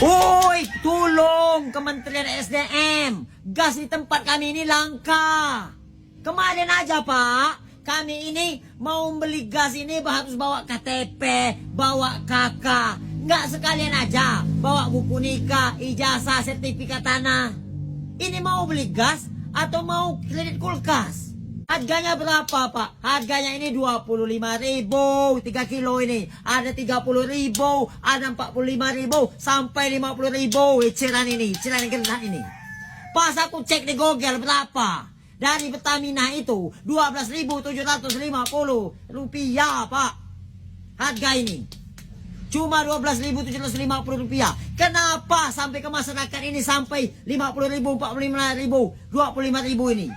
Uy, tulong Kementerian SDM. Gas di tempat kami ini langka. Kemarin aja Pak, kami ini mau beli gas ini harus bawa KTP, bawa KK. Nggak sekalian aja bawa buku nikah, ijazah, sertifikat tanah. Ini mau beli gas atau mau kredit kulkas? Harganya berapa Pak? Harganya ini 25.000, 3 kilo ini. Ada 30.000, ada 45.000, sampai 50.000. Cicilan genap ini. Pas aku cek di Google berapa? Dari Pertamina itu 12.750 rupiah Pak. Harga ini. Cuma 12.750 rupiah. Kenapa sampai ke masyarakat ini sampai 50.000, 45.000, 25.000 ini?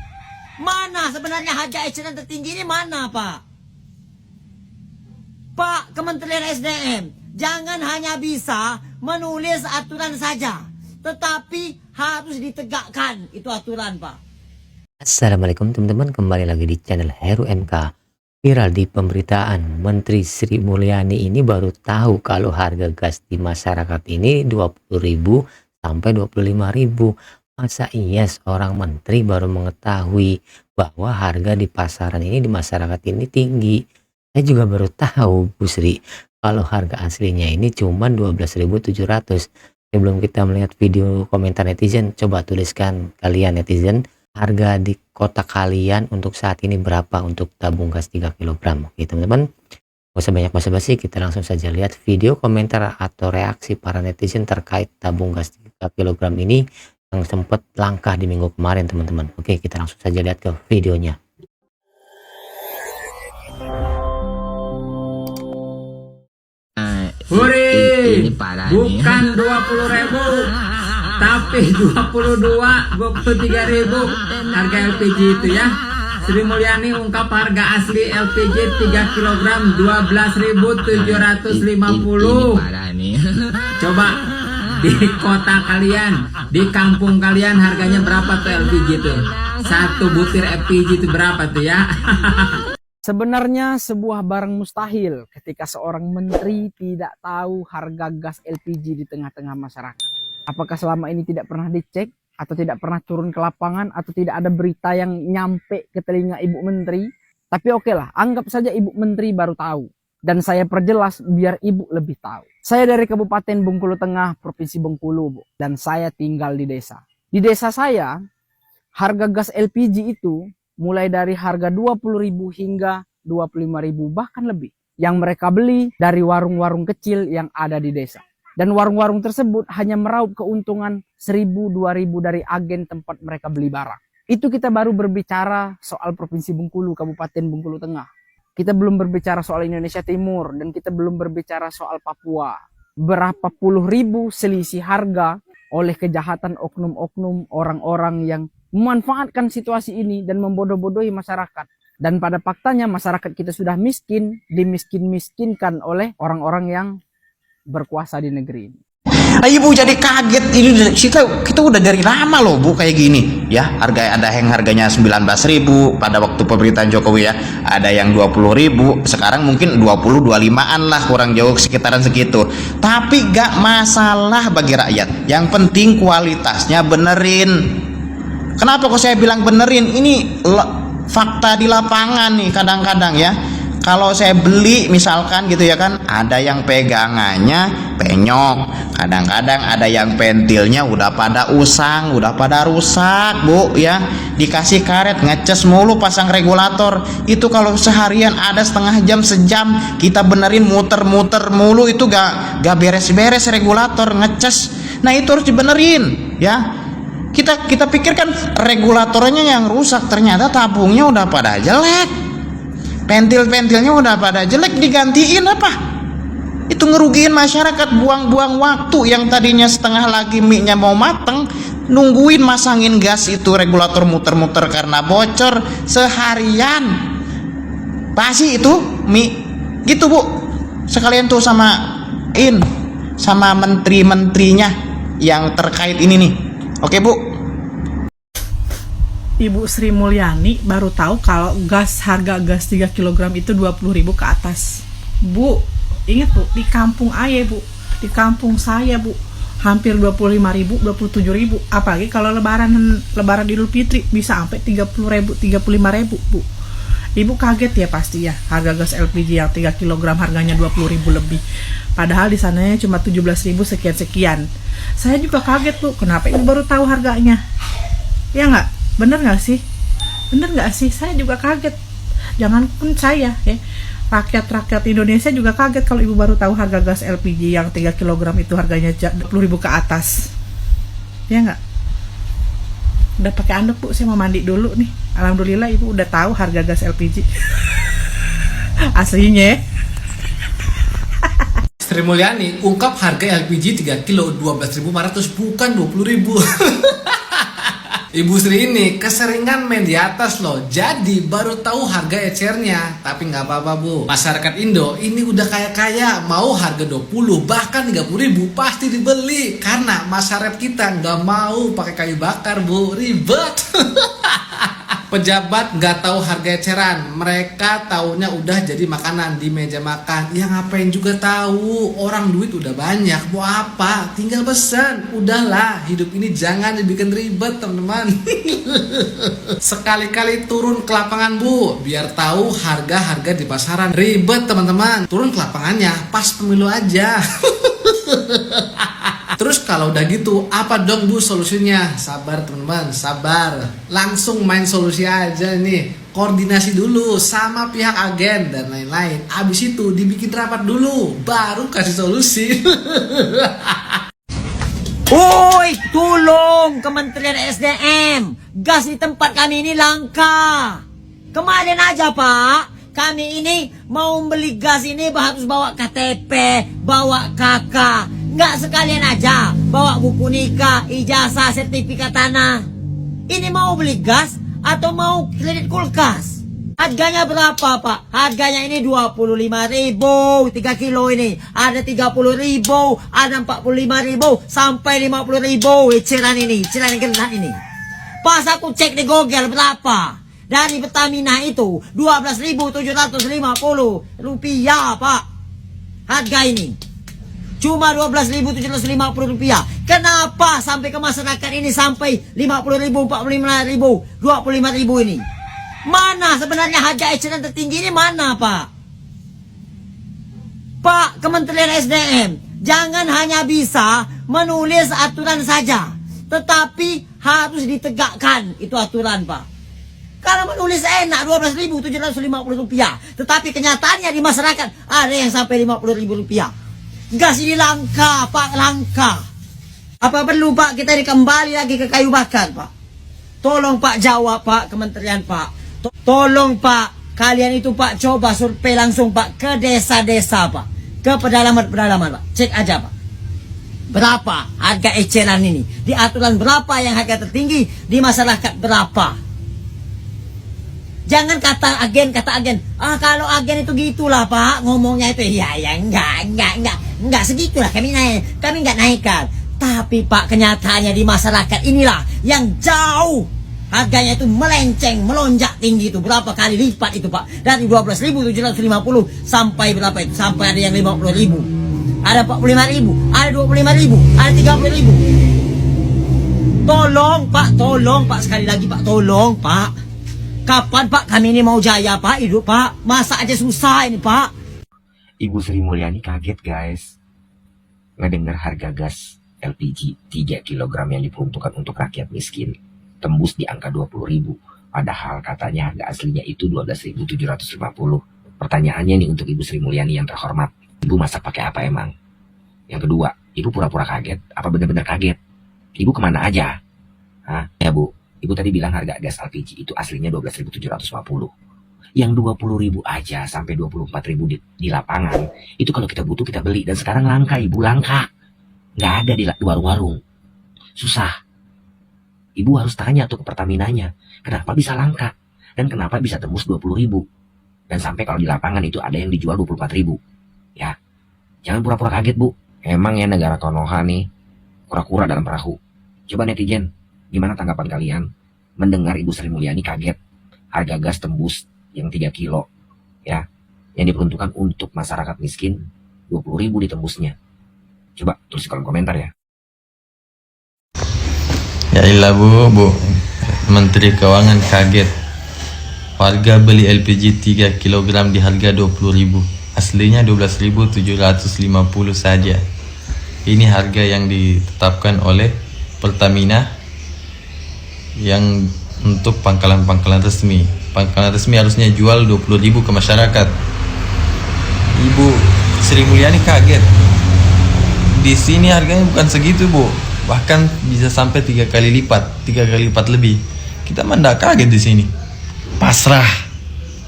Mana sebenarnya harga eceran tertinggi ini mana Pak? Pak Kementerian SDM, jangan hanya bisa menulis aturan saja, tetapi harus ditegakkan itu aturan Pak. Assalamualaikum teman-teman, kembali lagi di channel Heru MK. Viral di pemberitaan, Menteri Sri Mulyani ini baru tahu kalau harga gas di masyarakat ini 20.000 sampai 25.000. Masa iya seorang menteri baru mengetahui bahwa harga di pasaran ini di masyarakat ini tinggi? Saya juga baru tahu Bu Sri kalau harga aslinya ini cuma 12.700. Sebelum kita melihat video komentar netizen, coba tuliskan kalian netizen, harga di kota kalian untuk saat ini berapa untuk tabung gas 3 kg? Oke teman-teman, gak usah banyak basa-basi, kita langsung saja lihat video komentar atau reaksi para netizen terkait tabung gas 3 kg ini yang sempat langka di minggu kemarin teman-teman. Oke, kita langsung saja lihat ke videonya. Hore, bukan 20.000 tapi 23.000 harga LPG itu ya. Sri Mulyani ungkap harga asli LPG 3 kg 12.750. Coba di kota kalian, di kampung kalian harganya berapa tuh LPG itu? Satu butir LPG itu berapa tuh ya? Sebenarnya sebuah barang mustahil ketika seorang menteri tidak tahu harga gas LPG di tengah-tengah masyarakat. Apakah selama ini tidak pernah dicek atau tidak pernah turun ke lapangan atau tidak ada berita yang nyampe ke telinga Ibu Menteri? Tapi oke lah, anggap saja Ibu Menteri baru tahu. Dan saya perjelas biar Ibu lebih tahu. Saya dari Kabupaten Bengkulu Tengah, Provinsi Bengkulu, Bu. Dan saya tinggal di desa. Di desa saya, harga gas LPG itu mulai dari harga 20.000 hingga 25.000 bahkan lebih. Yang mereka beli dari warung-warung kecil yang ada di desa. Dan warung-warung tersebut hanya meraup keuntungan 1.000-2.000 dari agen tempat mereka beli barang. Itu kita baru berbicara soal Provinsi Bengkulu, Kabupaten Bengkulu Tengah. Kita belum berbicara soal Indonesia Timur dan kita belum berbicara soal Papua. Berapa puluh ribu selisih harga oleh kejahatan oknum-oknum orang-orang yang memanfaatkan situasi ini dan membodoh-bodohi masyarakat. Dan pada faktanya masyarakat kita sudah miskin, dimiskin-miskinkan oleh orang-orang yang berkuasa di negeri ini. Ibu jadi kaget ini kita udah dari lama loh Bu kayak gini ya. Harga ada yang harganya 19.000 pada waktu pemerintahan Jokowi ya, ada yang 20.000, sekarang mungkin 20-25an lah, kurang jauh sekitaran segitu. Tapi gak masalah bagi rakyat, yang penting kualitasnya benerin. Kenapa kok saya bilang benerin? Ini fakta di lapangan nih kadang-kadang ya. Kalau saya beli misalkan gitu ya kan, ada yang pegangannya penyok, kadang-kadang ada yang pentilnya udah pada usang, udah pada rusak Bu ya, dikasih karet ngecas mulu, pasang regulator itu kalau seharian ada setengah jam sejam kita benerin, muter-muter mulu itu gak beres-beres regulator ngecas. Nah itu harus dibenerin ya. Kita pikirkan regulatornya yang rusak, ternyata tabungnya udah pada jelek, pentil-pentilnya udah pada jelek, digantiin apa? Itu ngerugiin masyarakat, buang-buang waktu yang tadinya setengah lagi mie-nya mau mateng, nungguin masangin gas itu regulator muter-muter karena bocor seharian. Pasti itu mie gitu Bu. Sekalian tuh sama menteri-menterinya yang terkait ini nih. Oke Bu. Ibu Sri Mulyani baru tahu kalau harga gas 3 kg itu 20.000 ke atas. Bu, ingat Bu, di kampung ayah Bu, di kampung saya Bu, hampir 25.000, 27.000. Apalagi kalau lebaran Idul Fitri bisa sampai 30.000, 35.000, Bu. Ibu kaget ya pasti ya, harga gas LPG yang 3 kg harganya 20.000 lebih. Padahal di sananya cuma 17.000 sekian-sekian. Saya juga kaget, Bu. Kenapa ibu baru tahu harganya? Ya nggak? Bener nggak sih? Bener nggak sih? Saya juga kaget. Jangan pun saya ya. Rakyat Indonesia juga kaget kalau ibu baru tahu harga gas LPG yang 3 kg itu harganya 20.000 ke atas. Ya nggak? Udah pakai anduk, Bu, saya mau mandi dulu nih. Alhamdulillah ibu udah tahu harga gas LPG. Aslinya. Sri Mulyani ungkap harga LPG 3 kilo 12.500 bukan 20.000. Ibu Sri ini keseringan main di atas loh, jadi baru tahu harga ecernya. Tapi nggak apa-apa, Bu. Masyarakat Indo ini udah kaya-kaya, mau harga 20 bahkan 30.000 pasti dibeli. Karena masyarakat kita nggak mau pakai kayu bakar, Bu, ribet. Pejabat nggak tahu harga eceran, mereka taunya udah jadi makanan di meja makan. Ya ngapain juga tahu, orang duit udah banyak, mau apa? Tinggal pesan, udahlah. Hidup ini jangan dibikin ribet, teman-teman. Sekali-kali turun ke lapangan, Bu, biar tahu harga-harga di pasaran. Ribet, teman-teman. Turun ke lapangannya pas pemilu aja. Terus kalau udah gitu, apa dong, Bu, solusinya? Sabar, teman-teman, sabar. Langsung main solusi aja nih. Koordinasi dulu sama pihak agen dan lain-lain. Abis itu dibikin rapat dulu, baru kasih solusi. Woi, tolong Kementerian SDM. Gas di tempat kami ini langka. Kemarin aja, Pak, kami ini mau beli gas ini harus bawa KTP, bawa KK. Nggak sekalian aja bawa buku nikah, ijazah, sertifikat tanah. Ini mau beli gas atau mau kredit kulkas? Harganya berapa, Pak? Harganya ini 25.000, 3 kilo ini. Ada 30.000, ada 45.000, sampai 50.000. Eceran ini, eceran genah ini. Pas aku cek di Google berapa? Dari Pertamina itu 12.750 rupiah, Pak. Harga ini cuma 12.750 rupiah. Kenapa sampai ke masyarakat ini sampai 50.000, 45.000, 25.000 ini? Mana sebenarnya harga eceran tertinggi ini mana, Pak? Pak Kementerian SDM, jangan hanya bisa menulis aturan saja, tetapi harus ditegakkan itu aturan, Pak. Kalau menulis enak 12.750 rupiah, tetapi kenyataannya di masyarakat ada yang sampai 50.000 rupiah. Gas ini langka, Pak, langka. Apa perlu, Pak, kita kembali lagi ke kayu bakar, Pak? Tolong, Pak, jawab, Pak, Kementerian, Pak. Tolong, Pak, kalian itu, Pak, coba survei langsung, Pak, ke desa-desa, Pak. Ke pedalaman-pedalaman, Pak. Cek aja, Pak. Berapa harga eceran ini? Di aturan berapa yang harga tertinggi? Di masyarakat berapa? Jangan kata agen, kalau agen itu gitulah, Pak, ngomongnya itu, ya, enggak segitulah, kami enggak naikkan. Tapi, Pak, kenyataannya di masyarakat inilah yang jauh harganya itu melenceng, melonjak tinggi itu, berapa kali lipat itu, Pak. Dari 12.750 sampai berapa itu? Sampai ada yang 50.000, ada 45.000, ada 25.000, ada 30.000. Tolong, Pak, sekali lagi, Pak, tolong, Pak. Kapan, Pak, kami ini mau jaya, Pak, hidup, Pak? Masa aja susah ini, Pak. Ibu Sri Mulyani kaget, guys, ngedengar harga gas LPG 3 kg yang diperuntukkan untuk rakyat miskin tembus di angka 20.000. Padahal katanya harga aslinya itu 12.750. Pertanyaannya nih untuk Ibu Sri Mulyani yang terhormat. Ibu masak pakai apa emang? Yang kedua, Ibu pura-pura kaget apa benar-benar kaget? Ibu kemana aja? Hah? Ya, Bu. Ibu tadi bilang harga gas LPG itu aslinya 12.750. Yang 20.000 aja sampai 24.000 di lapangan. Itu kalau kita butuh kita beli. Dan sekarang langka, Ibu, langka. Nggak ada di warung-warung. Susah. Ibu harus tanya tuh ke Pertaminanya. Kenapa bisa langka? Dan kenapa bisa tembus 20.000? Dan sampai kalau di lapangan itu ada yang dijual 24.000. Ya. Jangan pura-pura kaget, Bu. Emang ya negara Konoha nih. Kura-kura dalam perahu. Coba netizen. Gimana tanggapan kalian mendengar Ibu Sri Mulyani kaget harga gas tembus yang 3 kilo ya, yang diperuntukkan untuk masyarakat miskin 20.000 ditembusnya? Coba tulis di kolom komentar ya. Ya ilah bu, Menteri Keuangan kaget. Harga beli LPG 3 kg di harga 20.000. Aslinya 12.750 saja. Ini harga yang ditetapkan oleh Pertamina yang untuk pangkalan-pangkalan resmi. Pangkalan resmi harusnya jual 20.000 ke masyarakat. Ibu Sri Mulyani kaget. Di sini harganya bukan segitu bu, bahkan bisa sampai 3 kali lipat lebih. Kita mah nggak kaget di sini, pasrah,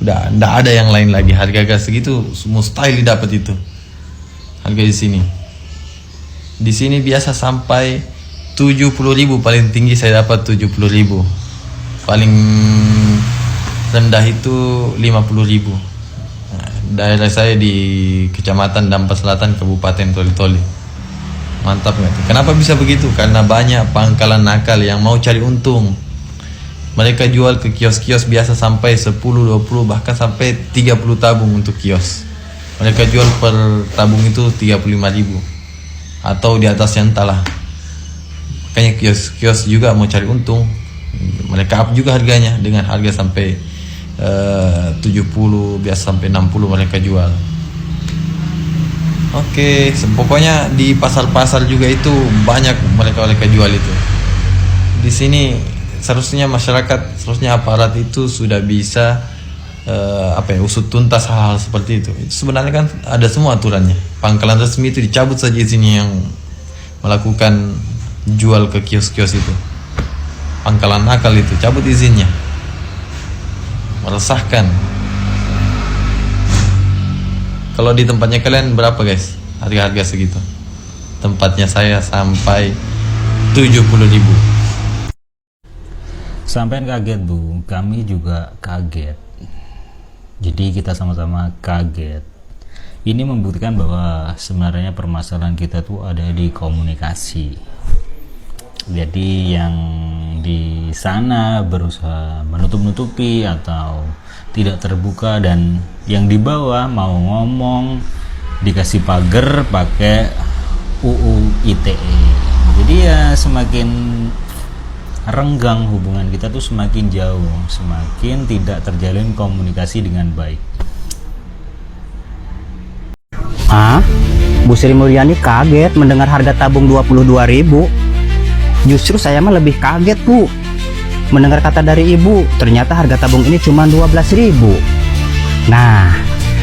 udah nggak ada yang lain lagi. Harga gas segitu mustahil didapat itu harga di sini. Di sini biasa sampai 70.000, paling tinggi saya dapat 70.000, paling rendah itu 50.000. Nah, daerah saya di Kecamatan Dampak Selatan, Kabupaten Toli-Toli. Mantap nggak tuh? Kenapa bisa begitu? Karena banyak pangkalan nakal yang mau cari untung. Mereka jual ke kios-kios biasa sampai 10, 20, bahkan sampai 30 tabung untuk kios. Mereka jual per tabung itu 35.000 atau di atasnya entahlah. Makanya kios-kios juga mau cari untung. Mereka up juga harganya dengan harga sampai 70, biasa sampai 60 mereka jual. Oke, pokoknya di pasar-pasar juga itu banyak mereka jual itu. Di sini seharusnya masyarakat, seharusnya aparat itu sudah bisa usut tuntas hal-hal seperti itu. Itu sebenarnya kan ada semua aturannya. Pangkalan resmi itu dicabut saja di sini yang melakukan jual ke kios-kios itu. Pangkalan nakal itu cabut izinnya. Meresahkan. Kalau di tempatnya kalian berapa guys harga-harga segitu? Tempatnya saya sampai 70.000. Sampai kaget bu, kami juga kaget. Jadi kita sama-sama kaget. Ini membuktikan bahwa sebenarnya permasalahan kita tuh ada di komunikasi. Jadi yang di sana berusaha menutup-nutupi atau tidak terbuka, dan yang di bawah mau ngomong dikasih pagar pakai UU ITE. Jadi ya semakin renggang hubungan kita tuh, semakin jauh, semakin tidak terjalin komunikasi dengan baik. Bu Sri Mulyani kaget mendengar harga tabung 22.000. Justru saya mah lebih kaget bu, mendengar kata dari ibu ternyata harga tabung ini cuma 12.000. Nah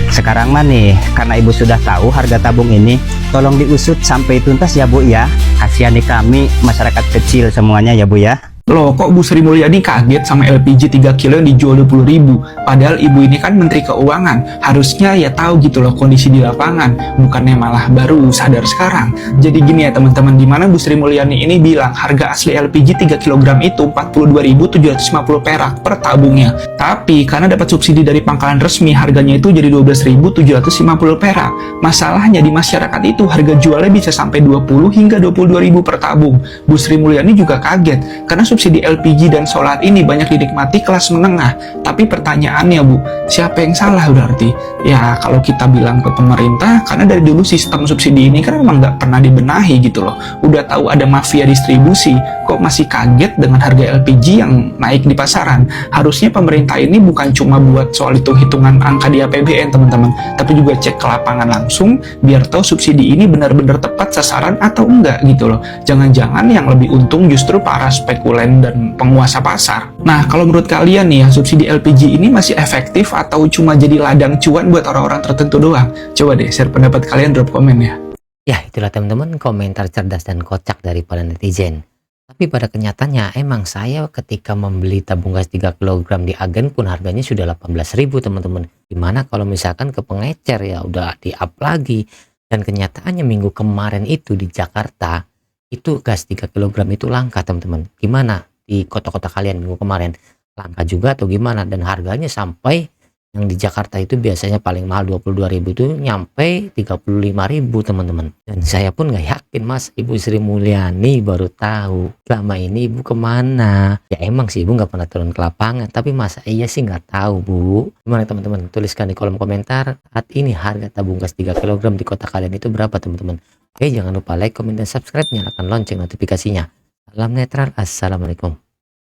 sekarang mah nih, karena ibu sudah tahu harga tabung ini, tolong diusut sampai tuntas ya bu ya. Kasihani kami masyarakat kecil semuanya ya bu ya. Loh, kok Bu Sri Mulyani kaget sama LPG 3 kilo yang dijual 20.000? Padahal ibu ini kan Menteri Keuangan. Harusnya ya tahu gitu loh kondisi di lapangan, bukannya malah baru sadar sekarang. Jadi gini ya teman-teman, dimana Bu Sri Mulyani ini bilang harga asli LPG 3 kg itu 42.750 perak per tabungnya. Tapi karena dapat subsidi dari pangkalan resmi, harganya itu jadi 12.750 perak. Masalahnya di masyarakat itu harga jualnya bisa sampai 20 hingga 22.000 per tabung. Bu Sri Mulyani juga kaget karena subsidi LPG dan solar ini banyak dinikmati kelas menengah. Tapi pertanyaannya bu, siapa yang salah berarti? Ya kalau kita bilang ke pemerintah, karena dari dulu sistem subsidi ini kan memang nggak pernah dibenahi gitu loh. Udah tahu ada mafia distribusi, kok masih kaget dengan harga LPG yang naik di pasaran? Harusnya pemerintah ini bukan cuma buat soal hitung-hitungan angka di APBN teman-teman, tapi juga cek ke lapangan langsung biar tahu subsidi ini benar-benar tepat sasaran atau enggak gitu loh. Jangan-jangan yang lebih untung justru para spekulan dan penguasa pasar. Nah, kalau menurut kalian nih ya, subsidi LPG ini masih efektif atau cuma jadi ladang cuan buat orang-orang tertentu doang? Coba deh share pendapat kalian, drop komen ya. Ya, itulah teman-teman komentar cerdas dan kocak dari para netizen. Tapi pada kenyataannya emang saya ketika membeli tabung gas 3 kg di agen pun harganya sudah 18.000 teman-teman. Gimana kalau misalkan ke pengecer ya udah di-up lagi. Dan kenyataannya minggu kemarin itu di Jakarta itu gas 3 kg itu langka teman-teman. Gimana di kota-kota kalian minggu kemarin? Langka juga atau gimana? Dan harganya sampai yang di Jakarta itu biasanya paling mahal 22.000 itu nyampe 35.000 teman-teman. Dan saya pun nggak yakin mas, Ibu Sri Mulyani baru tahu. Selama ini ibu kemana? Ya emang sih ibu nggak pernah turun ke lapangan, tapi masa iya sih nggak tahu bu. Gimana teman-teman? Tuliskan di kolom komentar saat ini harga tabung gas 3 kg di kota kalian itu berapa teman-teman. Oke, jangan lupa like, komen, dan subscribe, nyalakan lonceng notifikasinya. Salam netral, assalamualaikum.